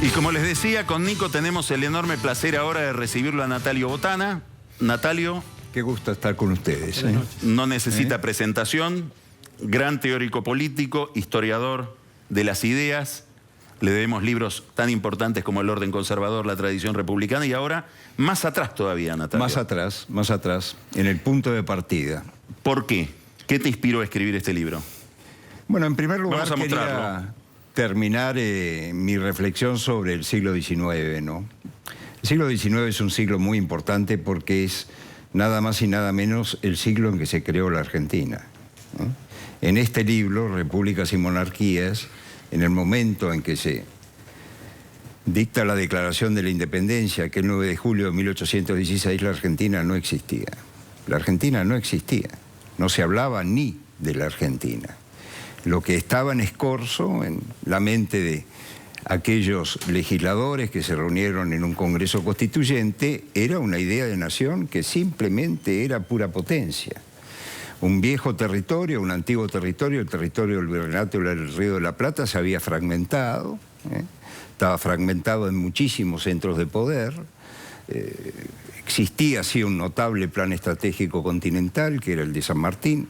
Y como les decía, con Nico tenemos el enorme placer ahora de recibirlo a Natalio Botana. Natalio, qué gusto estar con ustedes. No necesita presentación, gran teórico político, historiador de las ideas. Le debemos libros tan importantes como El orden conservador, La tradición republicana, y ahora más atrás todavía, Natalio. Más atrás, en el punto de partida. ¿Por qué? ¿Qué te inspiró a escribir este libro? Bueno, en primer lugar Vamos a quería mostrarlo. terminar mi reflexión sobre el siglo XIX, ¿no? El siglo XIX es un siglo muy importante porque es nada más y nada menos el siglo en que se creó la Argentina, ¿no? En este libro, Repúblicas y Monarquías, en el momento en que se dicta la Declaración de la Independencia, que el 9 de julio de 1816, la Argentina no existía. La Argentina no existía. No se hablaba ni de la Argentina. Lo que estaba en escorzo en la mente de aquellos legisladores que se reunieron en un Congreso Constituyente era una idea de nación que simplemente era pura potencia. Un viejo territorio, un antiguo territorio, el territorio del Virreinato del Río de la Plata se había fragmentado, estaba fragmentado en muchísimos centros de poder. Existía así un notable plan estratégico continental, que era el de San Martín,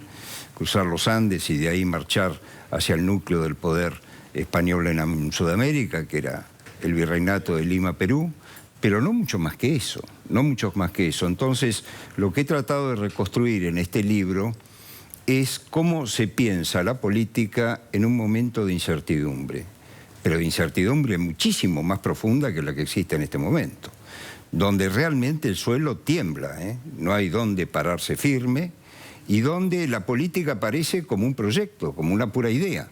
cruzar los Andes y de ahí marchar hacia el núcleo del poder español en Sudamérica, que era el Virreinato de Lima, Perú, pero no mucho más que eso, no mucho más que eso. Entonces, lo que he tratado de reconstruir en este libro es cómo se piensa la política en un momento de incertidumbre, pero de incertidumbre muchísimo más profunda que la que existe en este momento, donde realmente el suelo tiembla, no hay dónde pararse firme, y donde la política aparece como un proyecto, como una pura idea,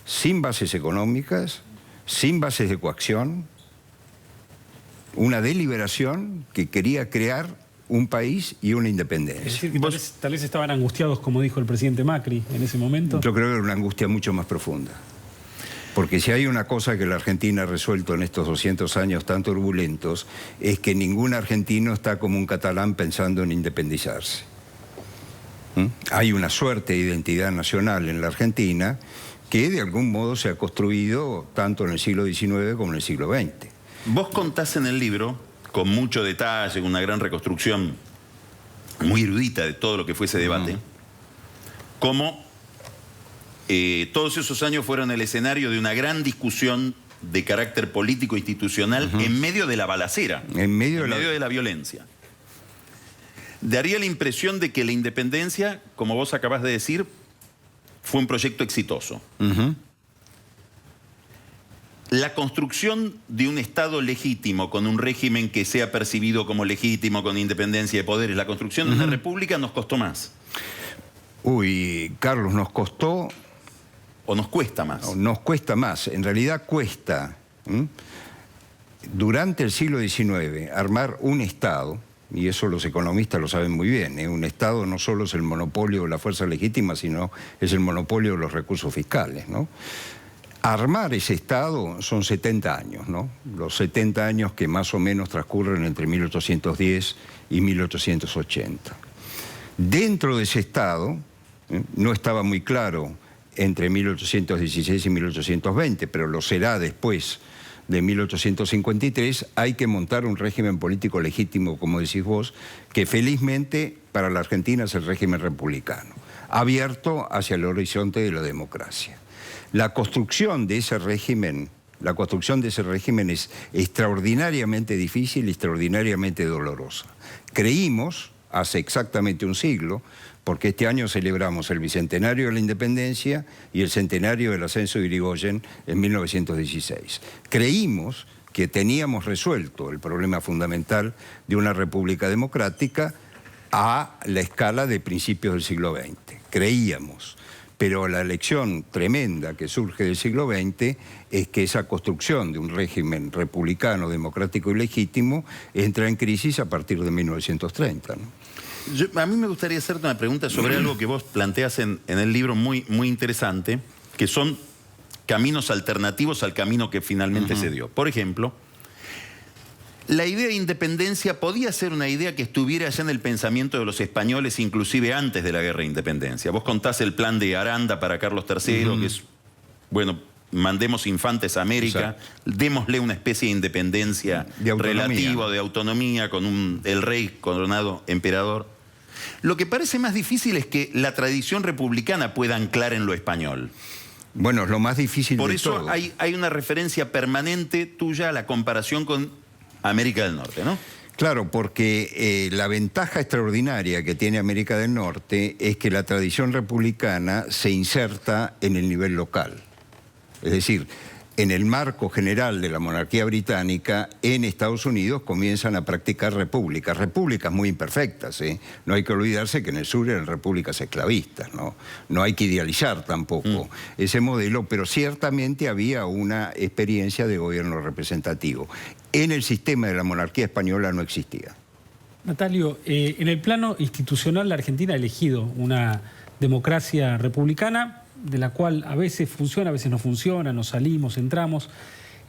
sin bases económicas, sin bases de coacción, una deliberación que quería crear un país y una independencia. Es decir, que tal vez estaban angustiados, como dijo el presidente Macri en ese momento. Yo creo que era una angustia mucho más profunda. Porque si hay una cosa que la Argentina ha resuelto en estos 200 años tan turbulentos, es que ningún argentino está como un catalán pensando en independizarse. Hay una suerte de identidad nacional en la Argentina que de algún modo se ha construido tanto en el siglo XIX como en el siglo XX. Vos contás en el libro, con mucho detalle, con una gran reconstrucción muy erudita de todo lo que fue ese debate, cómo todos esos años fueron el escenario de una gran discusión de carácter político e institucional en medio de la balacera, en medio de la violencia. Daría la impresión de que la independencia, como vos acabás de decir, fue un proyecto exitoso. La construcción de un Estado legítimo, con un régimen que sea percibido como legítimo, con independencia de poderes, la construcción de una república nos costó más. Uy, Carlos, nos costó... ¿O nos cuesta más? Nos cuesta más, en realidad cuesta. Durante el siglo XIX, armar un Estado, y eso los economistas lo saben muy bien, un Estado no solo es el monopolio de la fuerza legítima, sino es el monopolio de los recursos fiscales, ¿no? Armar ese Estado son 70 años, ¿no? Los 70 años que más o menos transcurren entre 1810 y 1880. Dentro de ese Estado, no estaba muy claro entre 1816 y 1820, pero lo será después de 1853, hay que montar un régimen político legítimo, como decís vos, que felizmente para la Argentina es el régimen republicano, abierto hacia el horizonte de la democracia. La construcción de ese régimen es extraordinariamente difícil y extraordinariamente dolorosa. Creímos, hace exactamente un siglo, porque este año celebramos el bicentenario de la independencia y el centenario del ascenso de Irigoyen en 1916. Creímos que teníamos resuelto el problema fundamental de una república democrática a la escala de principios del siglo XX. Creíamos. Pero la lección tremenda que surge del siglo XX es que esa construcción de un régimen republicano, democrático y legítimo entra en crisis a partir de 1930, ¿no? A mí me gustaría hacerte una pregunta sobre algo que vos planteas en el libro muy interesante, que son caminos alternativos al camino que finalmente se dio. Por ejemplo, la idea de independencia podía ser una idea que estuviera ya en el pensamiento de los españoles, inclusive antes de la guerra de independencia. Vos contás el plan de Aranda para Carlos III, que es, bueno, mandemos infantes a América, démosle una especie de independencia relativa, de autonomía, con el rey coronado emperador. Lo que parece más difícil es que la tradición republicana pueda anclar en lo español. Bueno, es lo más difícil de todo. Por eso hay una referencia permanente tuya a la comparación con América del Norte, ¿no? Claro, porque la ventaja extraordinaria que tiene América del Norte es que la tradición republicana se inserta en el nivel local. Es decir, en el marco general de la monarquía británica, en Estados Unidos comienzan a practicar repúblicas muy imperfectas, ¿eh? No hay que olvidarse que en el sur eran repúblicas esclavistas, ¿no? No hay que idealizar tampoco ese modelo, pero ciertamente había una experiencia de gobierno representativo. En el sistema de la monarquía española no existía. Natalio, en el plano institucional la Argentina ha elegido una democracia republicana, de la cual a veces funciona, a veces no funciona, nos salimos, entramos.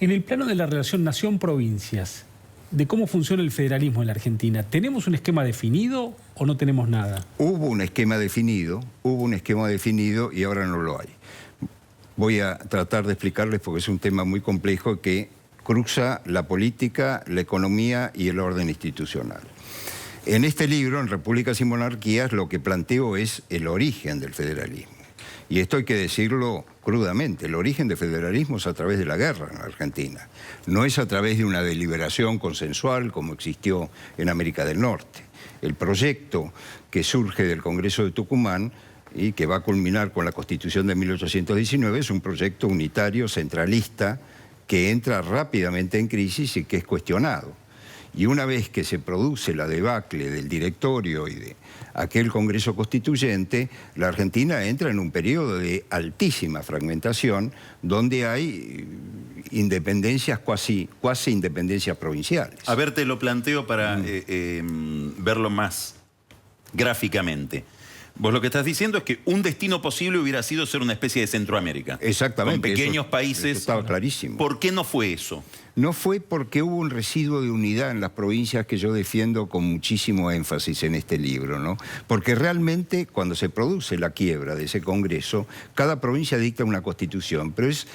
En el plano de la relación nación-provincias, de cómo funciona el federalismo en la Argentina, ¿tenemos un esquema definido o no tenemos nada? Hubo un esquema definido y ahora no lo hay. Voy a tratar de explicarles porque es un tema muy complejo que cruza la política, la economía y el orden institucional. En este libro, en Repúblicas y Monarquías, lo que planteo es el origen del federalismo. Y esto hay que decirlo crudamente, el origen del federalismo es a través de la guerra en la Argentina. No es a través de una deliberación consensual como existió en América del Norte. El proyecto que surge del Congreso de Tucumán y que va a culminar con la Constitución de 1819 es un proyecto unitario, centralista, que entra rápidamente en crisis y que es cuestionado. Y una vez que se produce la debacle del directorio y de aquel Congreso Constituyente, la Argentina entra en un periodo de altísima fragmentación donde hay independencias, cuasi independencias provinciales. A ver, te lo planteo para verlo más gráficamente. Vos lo que estás diciendo es que un destino posible hubiera sido ser una especie de Centroamérica. Exactamente. Con pequeños países. Eso estaba clarísimo. ¿Por qué no fue eso? No fue porque hubo un residuo de unidad en las provincias que yo defiendo con muchísimo énfasis en este libro, ¿no? Porque realmente cuando se produce la quiebra de ese Congreso, cada provincia dicta una constitución, pero es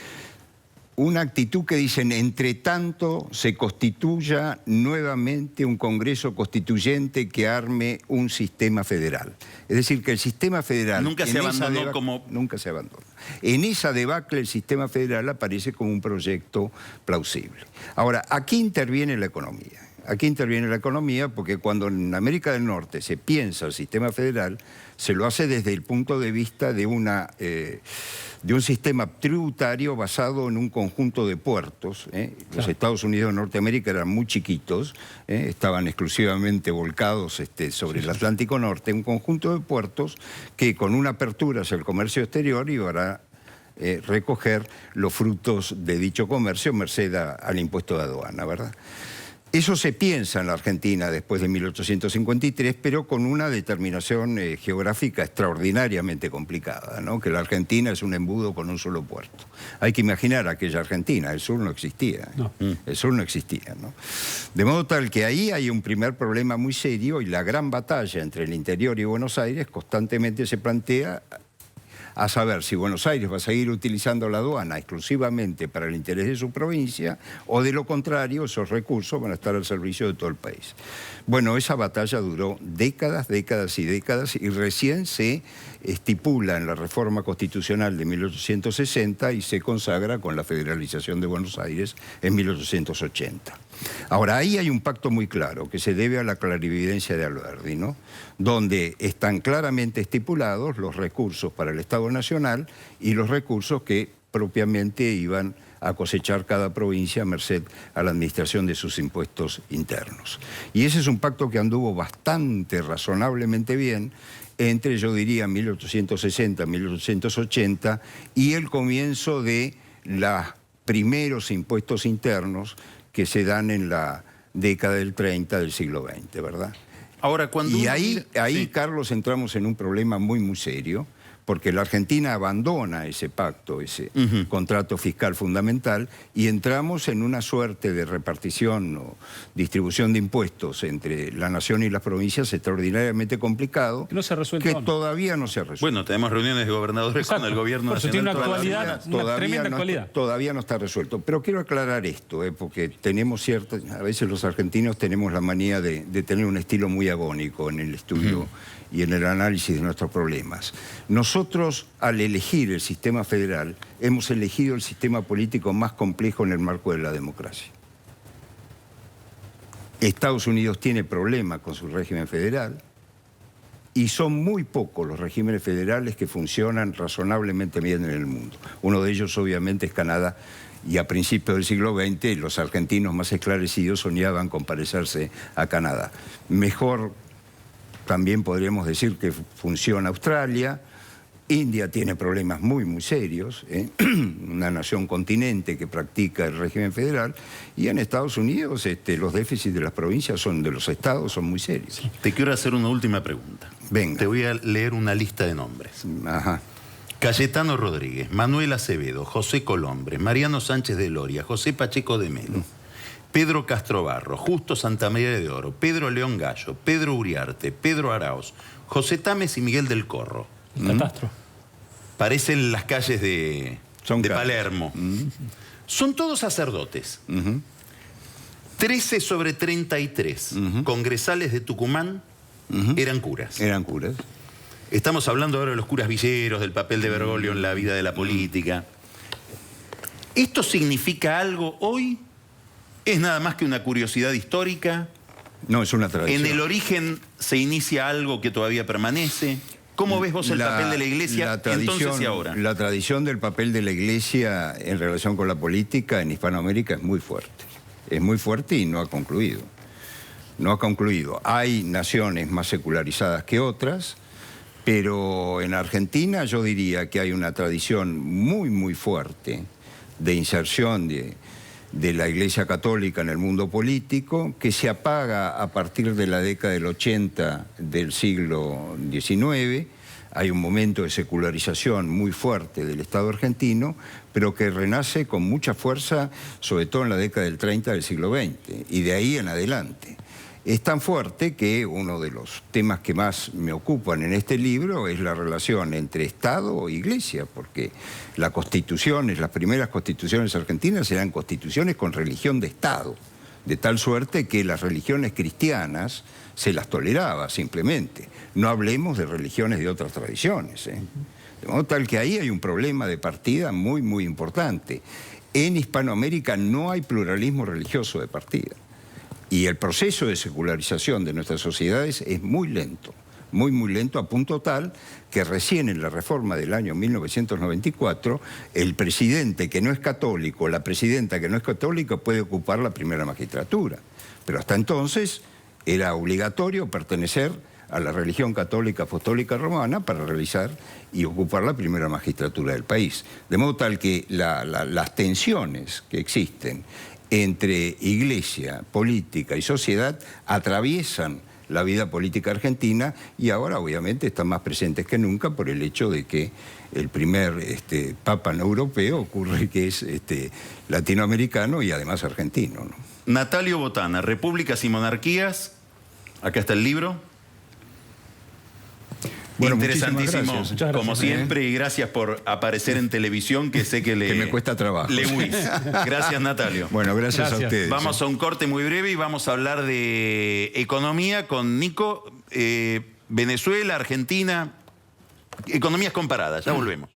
una actitud que dicen, entre tanto se constituya nuevamente un Congreso Constituyente que arme un sistema federal. Es decir, que el sistema federal... Nunca se abandonó como... Nunca se abandona. En esa debacle el sistema federal aparece como un proyecto plausible. Ahora, aquí interviene la economía. Aquí interviene la economía porque cuando en América del Norte se piensa el sistema federal, se lo hace desde el punto de vista de un sistema tributario basado en un conjunto de puertos. Los Estados Unidos de Norteamérica eran muy chiquitos, estaban exclusivamente volcados sobre el Atlántico Norte, un conjunto de puertos que con una apertura hacia el comercio exterior iban a recoger los frutos de dicho comercio merced al impuesto de aduana, ¿verdad? Eso se piensa en la Argentina después de 1853, pero con una determinación geográfica extraordinariamente complicada, ¿no? Que la Argentina es un embudo con un solo puerto. Hay que imaginar aquella Argentina, el sur no existía. No. El sur no existía, ¿no? De modo tal que ahí hay un primer problema muy serio y la gran batalla entre el interior y Buenos Aires constantemente se plantea a saber si Buenos Aires va a seguir utilizando la aduana exclusivamente para el interés de su provincia o de lo contrario esos recursos van a estar al servicio de todo el país. Bueno, esa batalla duró décadas, décadas y décadas y recién se estipula en la reforma constitucional de 1860 y se consagra con la federalización de Buenos Aires en 1880. Ahora, ahí hay un pacto muy claro que se debe a la clarividencia de Alberdi, ¿no? Donde están claramente estipulados los recursos para el Estado Nacional y los recursos que propiamente iban a cosechar cada provincia a merced a la administración de sus impuestos internos. Y ese es un pacto que anduvo bastante razonablemente bien entre, yo diría, 1860, 1880 y el comienzo de los primeros impuestos internos que se dan en la década del 30 del siglo XX, ¿verdad? Ahora, cuando y ahí sí. Carlos, entramos en un problema muy, muy serio, porque la Argentina abandona ese pacto, ese contrato fiscal fundamental, y entramos en una suerte de repartición o distribución de impuestos entre la nación y las provincias extraordinariamente complicado, que no se ha resuelto, que todavía no se ha resuelto. Bueno, tenemos reuniones de gobernadores con el gobierno nacional. Tiene una toda la actualidad, vida. una tremenda actualidad. Todavía no está resuelto. Pero quiero aclarar esto, porque tenemos a veces los argentinos tenemos la manía de tener un estilo muy agónico en el estudio y en el análisis de nuestros problemas. Nosotros, al elegir el sistema federal, hemos elegido el sistema político más complejo en el marco de la democracia. Estados Unidos tiene problemas con su régimen federal y son muy pocos los regímenes federales que funcionan razonablemente bien en el mundo. Uno de ellos, obviamente, es Canadá, y a principios del siglo XX los argentinos más esclarecidos soñaban con parecerse a Canadá. Mejor también podríamos decir que funciona Australia. India tiene problemas muy, muy serios, una nación continente que practica el régimen federal, y en Estados Unidos los déficits de las provincias de los estados son muy serios. Te quiero hacer una última pregunta. Venga. Te voy a leer una lista de nombres. Ajá. Cayetano Rodríguez, Manuel Acevedo, José Colombre, Mariano Sánchez de Loria, José Pacheco de Melo, Pedro Castrobarro, Justo Santamaría de Oro, Pedro León Gallo, Pedro Uriarte, Pedro Arauz, José Tames y Miguel del Corro. Catastro. Parecen las calles de Palermo. Son todos sacerdotes. 13 sobre 33 congresales de Tucumán eran curas. Eran curas. Estamos hablando ahora de los curas villeros, del papel de Bergoglio en la vida de la política. ¿Esto significa algo hoy? ¿Es nada más que una curiosidad histórica? No, es una tradición. ¿En el origen se inicia algo que todavía permanece? ¿Cómo ves vos el papel de la Iglesia entonces y ahora? La tradición del papel de la Iglesia en relación con la política en Hispanoamérica es muy fuerte. Es muy fuerte y no ha concluido. No ha concluido. Hay naciones más secularizadas que otras, pero en Argentina yo diría que hay una tradición muy, muy fuerte de inserción de la Iglesia Católica en el mundo político, que se apaga a partir de la década del 80 del siglo XIX. Hay un momento de secularización muy fuerte del Estado argentino, pero que renace con mucha fuerza, sobre todo en la década del 30 del siglo XX, y de ahí en adelante. Es tan fuerte que uno de los temas que más me ocupan en este libro es la relación entre Estado e Iglesia, porque las primeras constituciones argentinas eran constituciones con religión de Estado, de tal suerte que las religiones cristianas se las toleraba simplemente. No hablemos de religiones de otras tradiciones. De modo tal que ahí hay un problema de partida muy, muy importante. En Hispanoamérica no hay pluralismo religioso de partida. Y el proceso de secularización de nuestras sociedades es muy lento, muy, muy lento, a punto tal que recién en la reforma del año 1994, el presidente que no es católico, la presidenta que no es católica puede ocupar la primera magistratura. Pero hasta entonces era obligatorio pertenecer a la religión católica apostólica romana para realizar y ocupar la primera magistratura del país. De modo tal que las tensiones que existen entre iglesia, política y sociedad atraviesan la vida política argentina y ahora obviamente están más presentes que nunca por el hecho de que el primer papa no europeo ocurre que es latinoamericano y además argentino, ¿no? Natalio Botana, Repúblicas y Monarquías. Acá está el libro. Bueno, interesantísimo, muchas gracias. como siempre, y gracias por aparecer en televisión, que sé que me cuesta trabajo. Le huís. Gracias, Natalio. Bueno, gracias a ustedes. Vamos a un corte muy breve y vamos a hablar de economía con Nico, Venezuela, Argentina, economías comparadas. Ya volvemos.